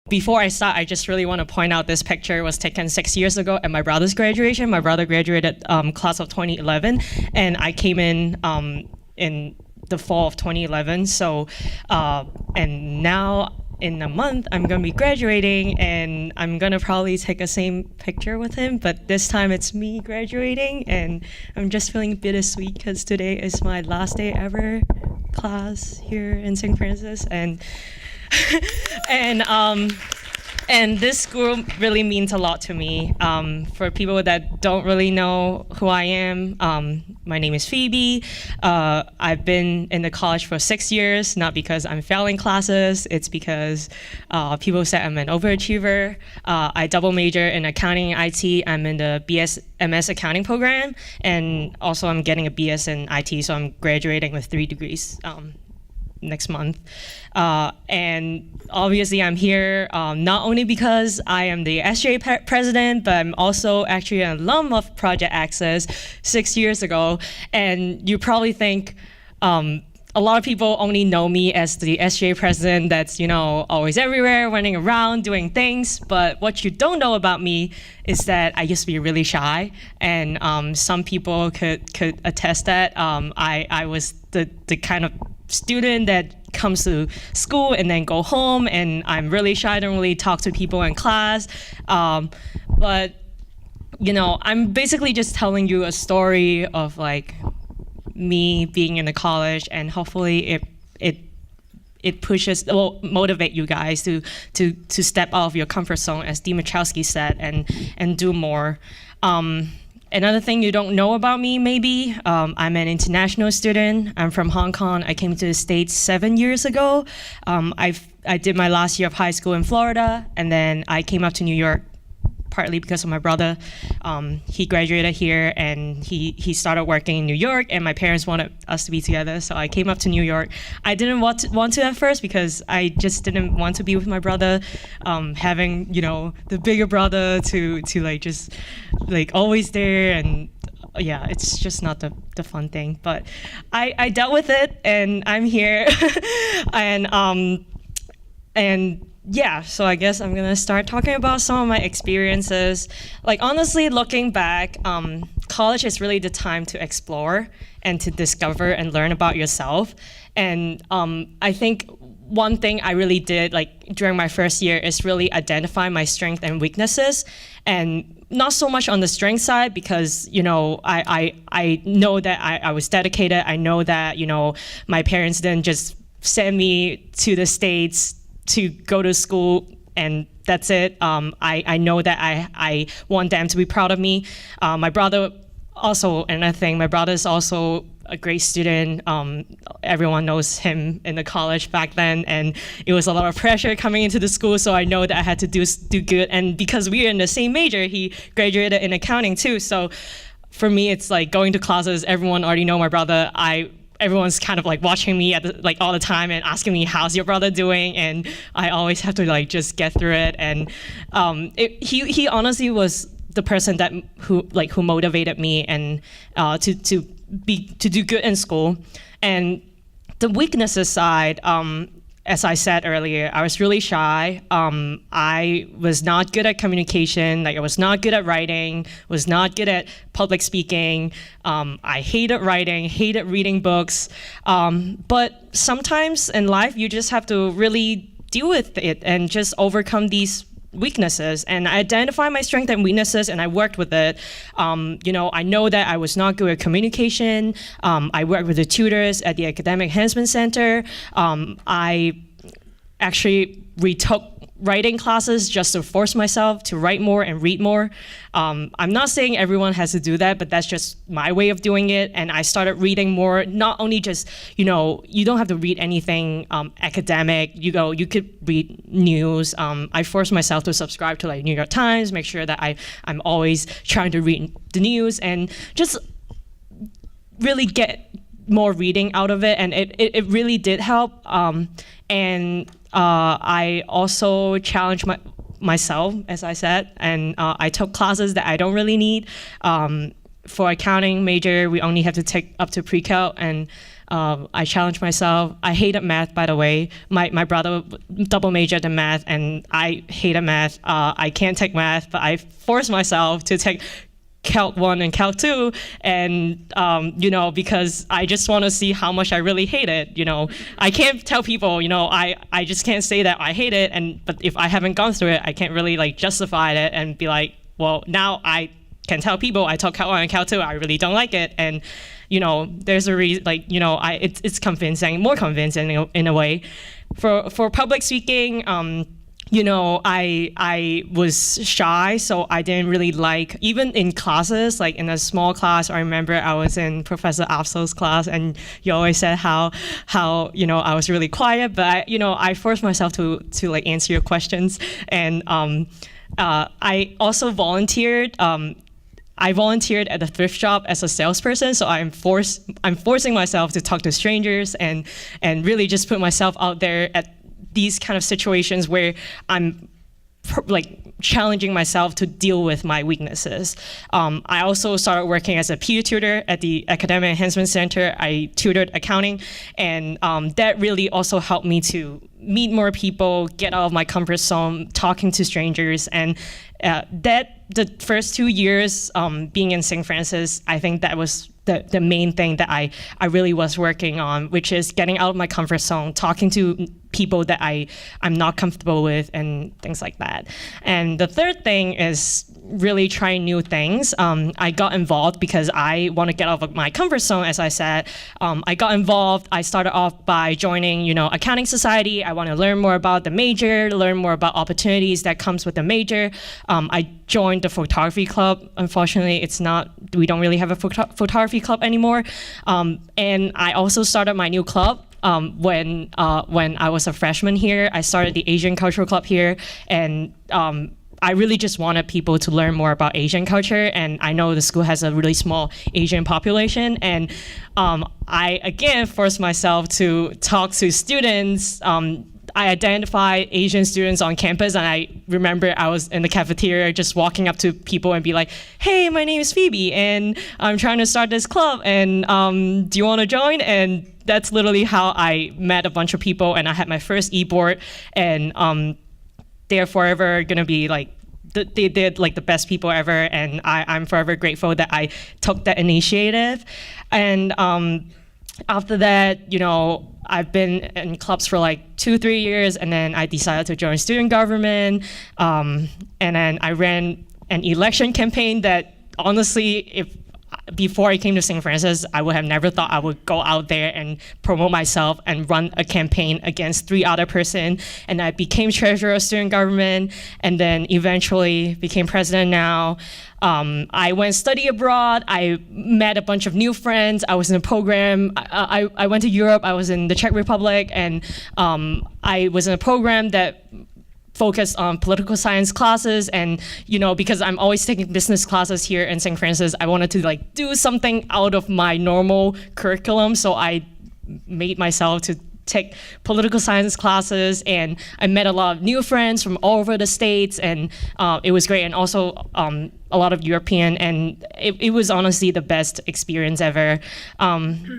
Before I start, I just really want to point out this picture was taken 6 years ago at my brother's graduation. My brother graduated class of 2011, and I came in the fall of 2011. So, and now in a month, I'm going to be graduating, and I'm going to probably take the same picture with him, but this time it's me graduating, and I'm just feeling bittersweet because today is my last day ever class here in St. Francis, and and this school really means a lot to me. For people that don't really know who I am, my name is Phoebe. I've been in the college for 6 years, not because I'm failing classes, it's because people said I'm an overachiever. I double major in accounting and IT. I'm in the MS accounting program, and also I'm getting a BS in IT, so I'm graduating with 3 degrees next month. And obviously I'm here not only because I am the SJ president, but I'm also actually an alum of Project Access 6 years ago. And you probably think a lot of people only know me as the SJ president that's, you know, always everywhere, running around, doing things. But what you don't know about me is that I used to be really shy. And some people could attest that. I was the kind of student that comes to school and then go home, and I'm really shy. I don't really talk to people in class. But, you know, I'm basically just telling you a story of like me being in the college, and hopefully it pushes, will motivate you guys to step out of your comfort zone, as Dee Machowski said, and do more. Another thing you don't know about me, maybe, I'm an international student. I'm from Hong Kong. I came to the States 7 years ago. I did my last year of high school in Florida, and then I came up to New York partly because of my brother. He graduated here, and he started working in New York, and my parents wanted us to be together, so I came up to New York. I didn't want to at first because I just didn't want to be with my brother. Having, you know, the bigger brother to like just like always there, and yeah, it's just not the fun thing. But I dealt with it, and I'm here, and yeah, so I guess I'm gonna start talking about some of my experiences. Like, honestly, looking back, college is really the time to explore and to discover and learn about yourself. And I think one thing I really did, like, during my first year is really identify my strengths and weaknesses. And not so much on the strength side, because, you know, I know that I was dedicated. I know that, you know, my parents didn't just send me to the States to go to school and that's it. I know that I want them to be proud of me. My brother also, another thing, my brother is also a great student. Everyone knows him in the college back then, and it was a lot of pressure coming into the school, so I know that I had to do good. And because we were in the same major, he graduated in accounting too. So for me, it's like going to classes, everyone already know my brother. Everyone's kind of like watching me like all the time and asking me, how's your brother doing? And I always have to like just get through it. And he honestly was the person that who motivated me and to do good in school. And the weaknesses side, as I said earlier, I was really shy. I was not good at communication. Like, I was not good at writing, was not good at public speaking. I hated writing, hated reading books. But sometimes in life, you just have to really deal with it and just overcome these weaknesses. And I identified my strengths and weaknesses, and I worked with it. You know, I know that I was not good at communication. I worked with the tutors at the Academic Enhancement Center. I actually retook writing classes just to force myself to write more and read more. I'm not saying everyone has to do that, but that's just my way of doing it. And I started reading more, not only just, you know, you don't have to read anything academic. You could read news. I forced myself to subscribe to like New York Times, make sure that I'm always trying to read the news and just really get more reading out of it. And it really did help. I also challenged myself, as I said, and I took classes that I don't really need. For accounting major, we only have to take up to pre-calc, and I challenged myself. I hated math, by the way. My brother double majored in math, and I hated math. I can't take math, but I forced myself to take Calc 1 and Calc 2, and because I just want to see how much I really hate it. I can't tell people, I just can't say that I hate it, but if I haven't gone through it, I can't really like justify it and be like, well, now I can tell people I took Calc 1 and Calc 2, I really don't like it, and there's a reason, it's convincing, more convincing in a way. For public speaking, I was shy, so I didn't really like, even in classes, like in a small class. I remember I was in Professor Afsol's class, and you always said how I was really quiet, but I forced myself to like answer your questions, and I also volunteered. I volunteered at a thrift shop as a salesperson, so I'm forcing myself to talk to strangers and really just put myself out there at these kind of situations where I'm like challenging myself to deal with my weaknesses. I also started working as a peer tutor at the Academic Enhancement Center. I tutored accounting, and that really also helped me to meet more people, get out of my comfort zone, talking to strangers, and the first 2 years being in St. Francis, I think that was the main thing that I really was working on, which is getting out of my comfort zone, talking to people that I'm not comfortable with, and things like that. And the third thing is really trying new things. I got involved because I want to get out of my comfort zone, as I said. I got involved. I started off by joining, accounting society. I want to learn more about the major, learn more about opportunities that comes with the major. I joined the photography club. Unfortunately, we don't really have a photography club anymore. And I also started my new club. When I was a freshman here, I started the Asian Cultural Club here, and I really just wanted people to learn more about Asian culture, and I know the school has a really small Asian population, and I again forced myself to talk to students. I identified Asian students on campus, and I remember I was in the cafeteria just walking up to people and be like, hey, my name is Phoebe, and I'm trying to start this club, and do you want to join? And that's literally how I met a bunch of people, and I had my first e-board, and they're forever gonna be like, they did like the best people ever, and I'm forever grateful that I took that initiative. And after that, I've been in clubs for like 2-3 years, and then I decided to join student government, and then I ran an election campaign that honestly, before I came to St. Francis, I would have never thought I would go out there and promote myself and run a campaign against 3 other person. And I became treasurer of student government, and then eventually became president now. I went study abroad. I met a bunch of new friends. I was in a program. I went to Europe. I was in the Czech Republic, and I was in a program that focused on political science classes, and because I'm always taking business classes here in St. Francis, I wanted to like do something out of my normal curriculum, so I made myself to take political science classes, and I met a lot of new friends from all over the States, and it was great, and also a lot of European, and it was honestly the best experience ever.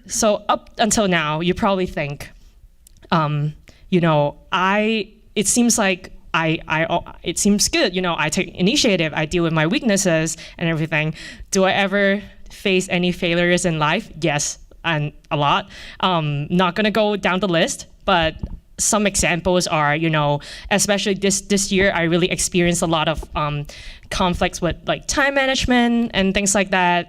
So up until now, you probably think, it seems like it seems good, I take initiative, I deal with my weaknesses and everything. Do I ever face any failures in life? Yes, and a lot. Not gonna go down the list, but some examples are, especially this year, I really experienced a lot of conflicts with like time management and things like that.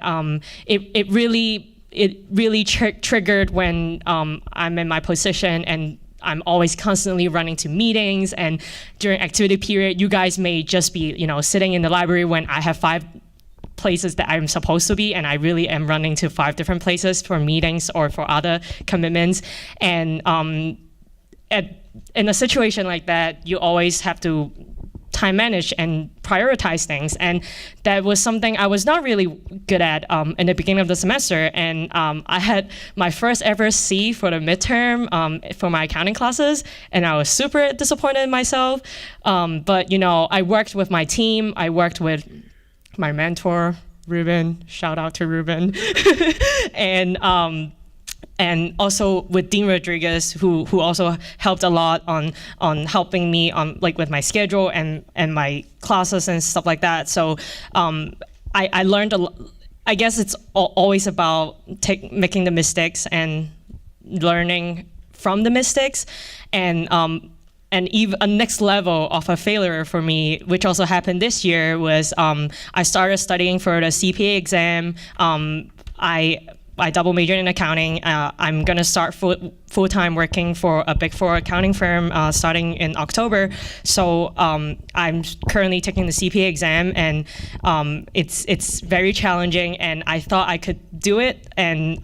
It really triggered when I'm in my position, and I'm always constantly running to meetings, and during activity period, you guys may just be, sitting in the library when I have 5 places that I'm supposed to be, and I really am running to 5 different places for meetings or for other commitments. And in a situation like that, you always have to time manage and prioritize things, and that was something I was not really good at in the beginning of the semester. And I had my first ever C for the midterm for my accounting classes, and I was super disappointed in myself. But I worked with my team. I worked with my mentor, Ruben. Shout out to Ruben. And and also with Dean Rodriguez, who also helped a lot on helping me on like with my schedule and my classes and stuff like that. So I learned a lot. I guess it's always about making the mistakes and learning from the mistakes, and even a next level of a failure for me, which also happened this year, was I started studying for the Cpa exam. I double majored in accounting. I'm gonna start full-time working for a Big Four accounting firm starting in October. So I'm currently taking the Cpa exam, and it's very challenging. And I thought I could do it, and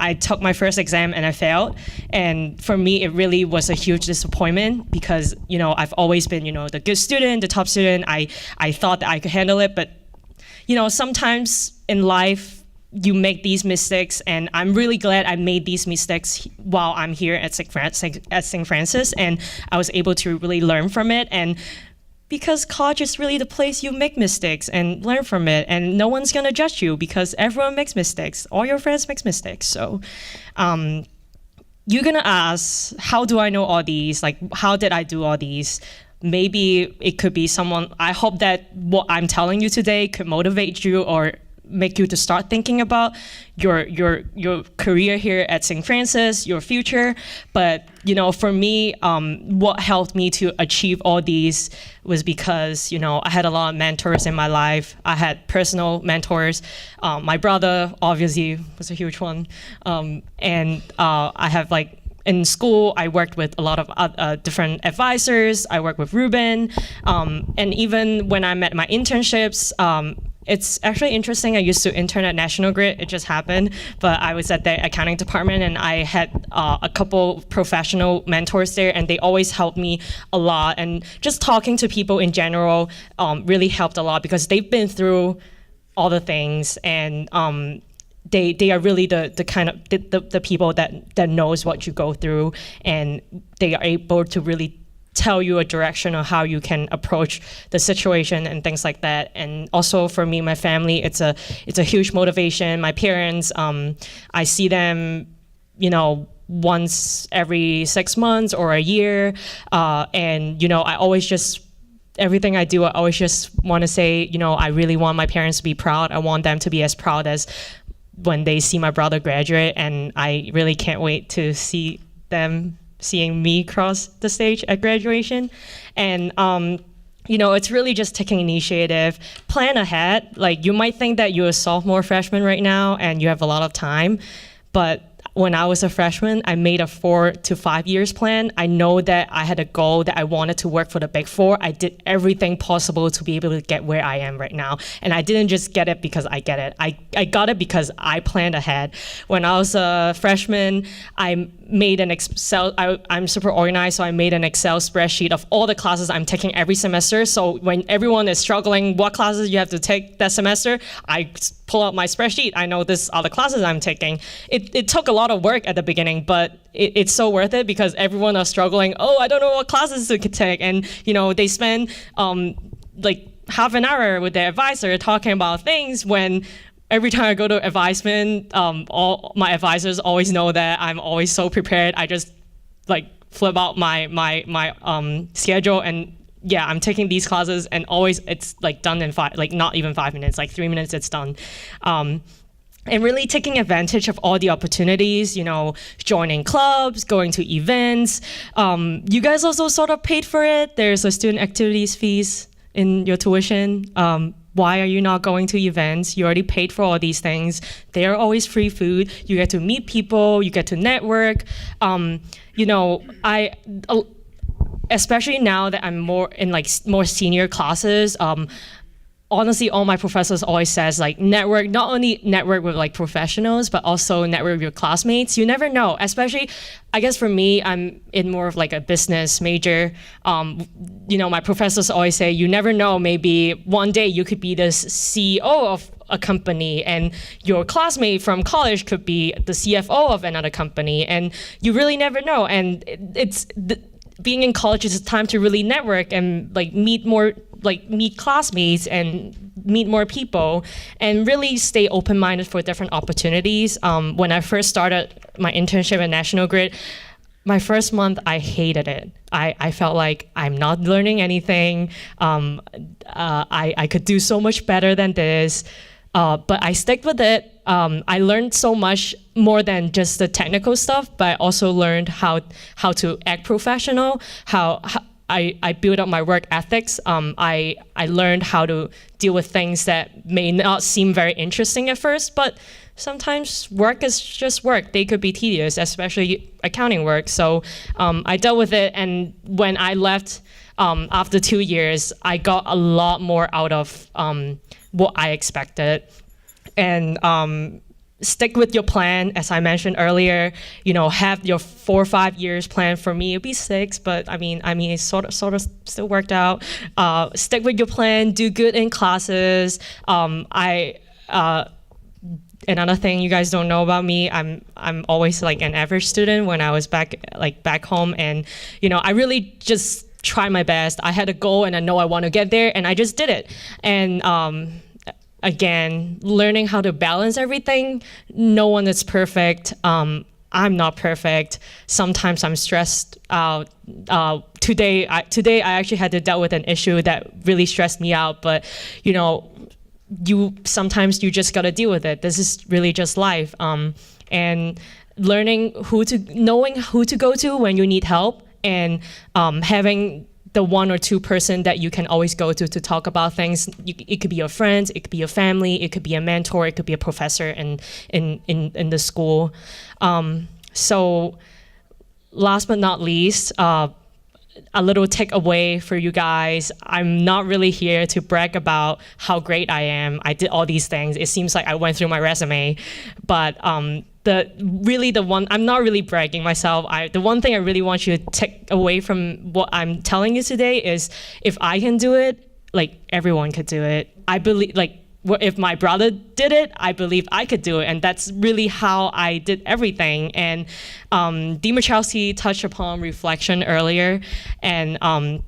I took my first exam and I failed. And for me, it really was a huge disappointment because I've always been the good student, the top student. I thought that I could handle it, but sometimes in life, you make these mistakes, and I'm really glad I made these mistakes while I'm here at St. Francis, and I was able to really learn from it. And because college is really the place you make mistakes and learn from it, and no one's gonna judge you because everyone makes mistakes. All your friends make mistakes. So you're gonna ask, how do I know all these? Like, how did I do all these? Maybe it could be someone. I hope that what I'm telling you today could motivate you or make you to start thinking about your career here at St. Francis, your future. But for me, what helped me to achieve all these was because I had a lot of mentors in my life. I had personal mentors. My brother obviously was a huge one, and I have in school, I worked with a lot of different advisors. I worked with Ruben, and even when I'm at my internships, it's actually interesting. I used to intern at National Grid. It just happened, but I was at the accounting department, and I had a couple professional mentors there, and they always helped me a lot. And just talking to people in general really helped a lot because they've been through all the things, and they are really the kind of the people that knows what you go through, and they are able to really tell you a direction on how you can approach the situation and things like that. And also for me, my family, it's a huge motivation. My parents, I see them, once every 6 months or a year, and I always just. Everything I do, I always just want to say, I really want my parents to be proud. I want them to be as proud as when they see my brother graduate, and I really can't wait to see them seeing me cross the stage at graduation. And it's really just taking initiative, plan ahead. Like, you might think that you're a sophomore, freshman right now and you have a lot of time, but when I was a freshman, I made a 4 to 5 years plan. I know that I had a goal that I wanted to work for the Big Four. I did everything possible to be able to get where I am right now. And I didn't just get it because I get it. I got it because I planned ahead. When I was a freshman, I made an Excel, I'm super organized, so I made an Excel spreadsheet of all the classes I'm taking every semester. So when everyone is struggling what classes you have to take that semester, I pull out my spreadsheet. I know these are the classes I'm taking. It took a lot of work at the beginning, but it's so worth it because everyone is struggling. Oh, I don't know what classes to take. And they spend half an hour with their advisor talking about things when every time I go to advisement, all my advisors always know that I'm always so prepared. I just flip out my schedule, and yeah, I'm taking these classes, and always it's done in not even 5 minutes, 3 minutes it's done. And really taking advantage of all the opportunities, joining clubs, going to events. You guys also sort of paid for it. There's a student activities fees in your tuition. Why are you not going to events? You already paid for all these things. They are always free food. You get to meet people. You get to network. Especially now that I'm more in more senior classes, honestly, all my professors always says network, not only network with professionals, but also network with your classmates. You never know, especially, I guess for me, I'm in more of a business major. My professors always say, you never know, maybe one day you could be the CEO of a company, and your classmate from college could be the CFO of another company, and you really never know. And being in college is a time to really network and meet classmates and meet more people, and really stay open-minded for different opportunities. When I first started my internship at National Grid, my first month, I hated it. I felt like I'm not learning anything. I could do so much better than this, but I stick with it. I learned so much more than just the technical stuff, but I also learned how to act professional, how I built up my work ethics. I learned how to deal with things that may not seem very interesting at first, but sometimes work is just work. They could be tedious, especially accounting work. So I dealt with it, and when I left after 2 years, I got a lot more out of what I expected. And stick with your plan, as I mentioned earlier. Have your 4 or 5 years plan. For me, it'd be 6, but I mean, it sort of still worked out. Stick with your plan. Do good in classes. Another thing you guys don't know about me, I'm always like an average student. When I was back home, and I really just try my best. I had a goal, and I know I want to get there, and I just did it. And again, learning how to balance everything. No one is perfect. I'm not perfect. Sometimes I'm stressed out. Today I actually had to deal with an issue that really stressed me out. But sometimes you just gotta deal with it. This is really just life. And knowing who to go to when you need help, and having the 1 or 2 person that you can always go to talk about things. It could be your friends, it could be your family, it could be a mentor, it could be a professor in the school. So last but not least, a little takeaway for you guys. I'm not really here to brag about how great I am. I did all these things. It seems like I went through my resume, but I'm not really bragging myself. The one thing I really want you to take away from what I'm telling you today is, if I can do it, like, everyone could do it. I believe, if my brother did it, I believe I could do it, and that's really how I did everything. And Dimachowski touched upon reflection earlier, and I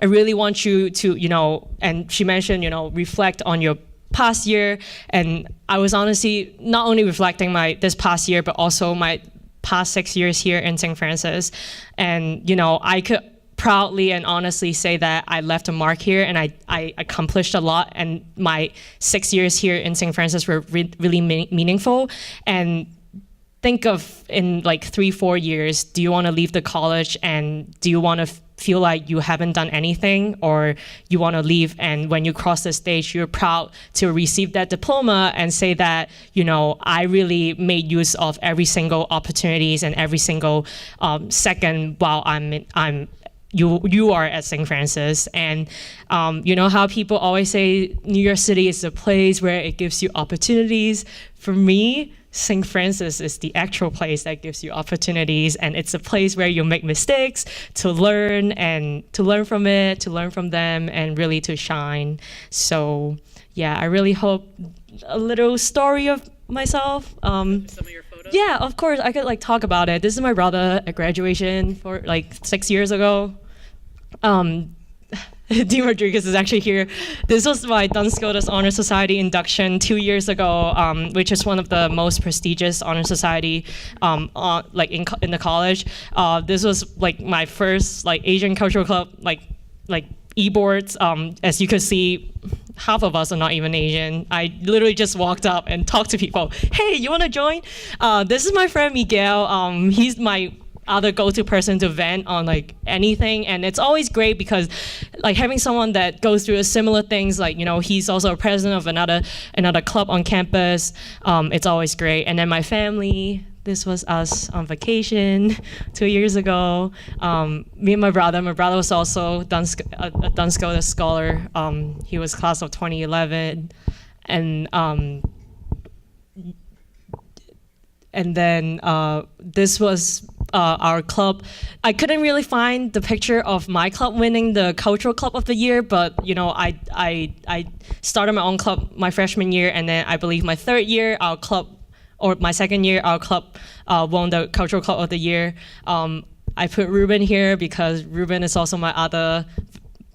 really want you to, and she mentioned, reflect on your past year. And I was honestly not only reflecting this past year, but also my past 6 years here in St. Francis. And I could proudly and honestly say that I left a mark here, and I accomplished a lot, and my 6 years here in St. Francis were really meaningful. And think of, in 3-4 years, do you want to leave the college, and do you want to feel like you haven't done anything, or you want to leave, and when you cross the stage, you're proud to receive that diploma and say that, I really made use of every single opportunities and every single second while you are at St. Francis. And how people always say New York City is the place where it gives you opportunities. For me, St. Francis is the actual place that gives you opportunities, and it's a place where you make mistakes to learn, and to learn from it, to learn from them, and really to shine. So yeah, I really hope a little story of myself. Some of your photos? Yeah, of course, I could talk about it. This is my brother at graduation for 6 years ago. Dean Rodriguez is actually here. This was my Duns Scotus Honor Society induction 2 years ago, which is one of the most prestigious honor society in the college. This was my first Asian cultural club, e-boards. As you can see, half of us are not even Asian. I literally just walked up and talked to people. Hey, you want to join? This is my friend Miguel. He's my other go-to person to vent on anything, and it's always great because having someone that goes through similar things, he's also a president of another club on campus. It's always great. And then my family, this was us on vacation 2 years ago. Me and my brother was also a Duns Scotus scholar. He was class of 2011, and then this was our club. I couldn't really find the picture of my club winning the cultural club of the year, but I started my own club my freshman year, and then I believe my third year, my second year, our club won the cultural club of the year. I put Ruben here because Ruben is also my other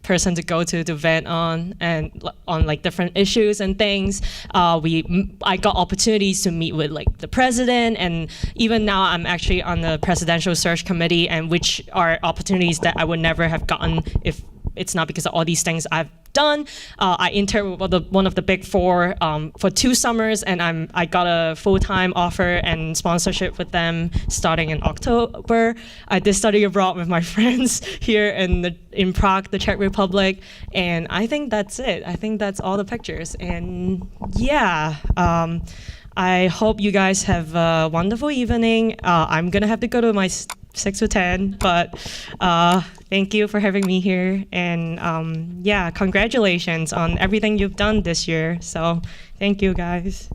person to go to vent on and on like different issues and things. I got opportunities to meet with like the president, and even now I'm actually on the presidential search committee, and which are opportunities that I would never have gotten if it's not because of all these things I've done. I interned with one of the big four for 2 summers, and I got a full-time offer and sponsorship with them starting in October. I did study abroad with my friends here in Prague, the Czech Republic, and I think that's it. I think that's all the pictures, and yeah. I hope you guys have a wonderful evening. I'm gonna have to go to my 6 to 10, but thank you for having me here, and yeah, congratulations on everything you've done this year. So thank you guys.